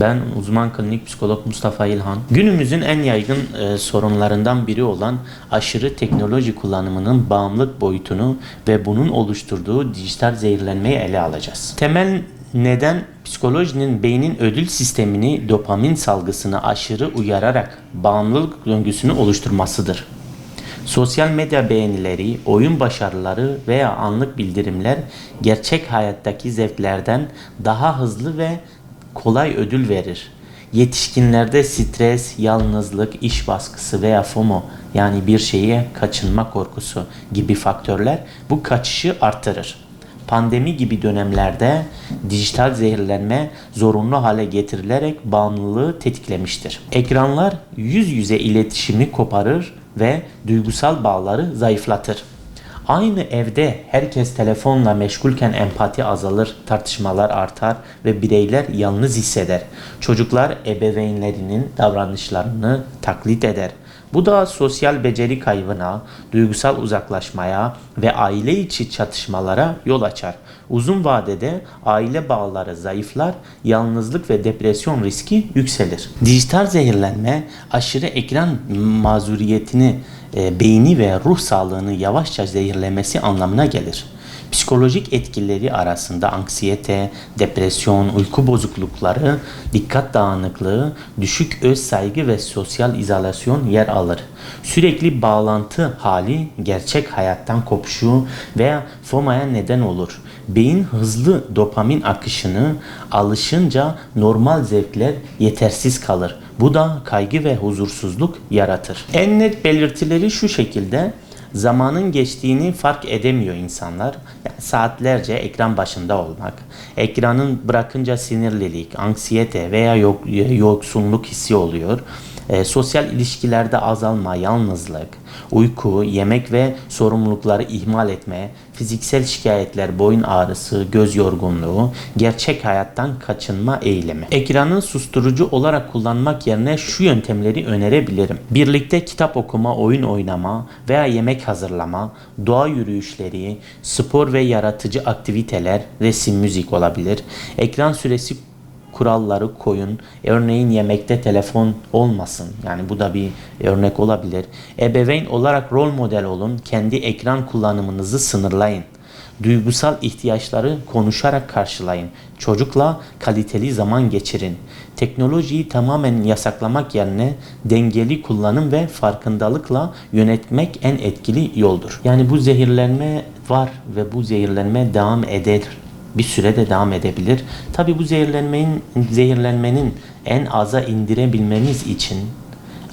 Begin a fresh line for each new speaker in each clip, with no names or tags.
Ben uzman klinik psikolog Mustafa İlhan. Günümüzün en yaygın sorunlarından biri olan aşırı teknoloji kullanımının bağımlılık boyutunu ve bunun oluşturduğu dijital zehirlenmeyi ele alacağız. Temel neden psikolojinin beynin ödül sistemini dopamin salgısını aşırı uyararak bağımlılık döngüsünü oluşturmasıdır. Sosyal medya beğenileri, oyun başarıları veya anlık bildirimler gerçek hayattaki zevklerden daha hızlı ve kolay ödül verir. Yetişkinlerde stres, yalnızlık, iş baskısı veya FOMO yani bir şeye kaçınma korkusu gibi faktörler bu kaçışı artırır. Pandemi gibi dönemlerde dijital zehirlenme zorunlu hale getirilerek bağımlılığı tetiklemiştir. Ekranlar yüz yüze iletişimi koparır ve duygusal bağları zayıflatır. Aynı evde herkes telefonla meşgulken empati azalır, tartışmalar artar ve bireyler yalnız hisseder. Çocuklar ebeveynlerinin davranışlarını taklit eder. Bu da sosyal beceri kaybına, duygusal uzaklaşmaya ve aile içi çatışmalara yol açar. Uzun vadede aile bağları zayıflar, yalnızlık ve depresyon riski yükselir. Dijital zehirlenme aşırı ekran mazuriyetini, beyni ve ruh sağlığını yavaşça zehirlemesi anlamına gelir. Psikolojik etkileri arasında anksiyete, depresyon, uyku bozuklukları, dikkat dağınıklığı, düşük öz saygı ve sosyal izolasyon yer alır. Sürekli bağlantı hali gerçek hayattan kopuşu veya FOMO'ya neden olur. Beyin hızlı dopamin akışını alışınca normal zevkler yetersiz kalır. Bu da kaygı ve huzursuzluk yaratır. En net belirtileri şu şekilde: zamanın geçtiğini fark edemiyor insanlar. Yani saatlerce ekran başında olmak, ekranın bırakınca sinirlilik, anksiyete veya yoksunluk hissi oluyor. Sosyal ilişkilerde azalma, yalnızlık, uyku, yemek ve sorumlulukları ihmal etme, fiziksel şikayetler, boyun ağrısı, göz yorgunluğu, gerçek hayattan kaçınma eğilimi. Ekranı susturucu olarak kullanmak yerine şu yöntemleri önerebilirim. Birlikte kitap okuma, oyun oynama veya yemek hazırlama, doğa yürüyüşleri, spor ve yaratıcı aktiviteler, resim, müzik olabilir. Ekran süresi kuralları koyun. Örneğin yemekte telefon olmasın. Yani bu da bir örnek olabilir. Ebeveyn olarak rol model olun. Kendi ekran kullanımınızı sınırlayın. Duygusal ihtiyaçları konuşarak karşılayın. Çocukla kaliteli zaman geçirin. Teknolojiyi tamamen yasaklamak yerine dengeli kullanım ve farkındalıkla yönetmek en etkili yoldur. Yani bu zehirlenme var ve bu zehirlenme devam eder. Bir sürede devam edebilir. Tabi bu zehirlenmenin en aza indirebilmemiz için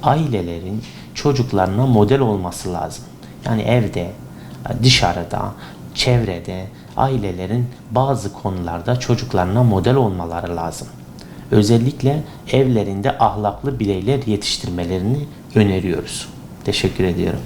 ailelerin çocuklarına model olması lazım. Yani evde, dışarıda, çevrede ailelerin bazı konularda çocuklarına model olmaları lazım. Özellikle evlerinde ahlaklı bireyler yetiştirmelerini öneriyoruz. Teşekkür ediyorum.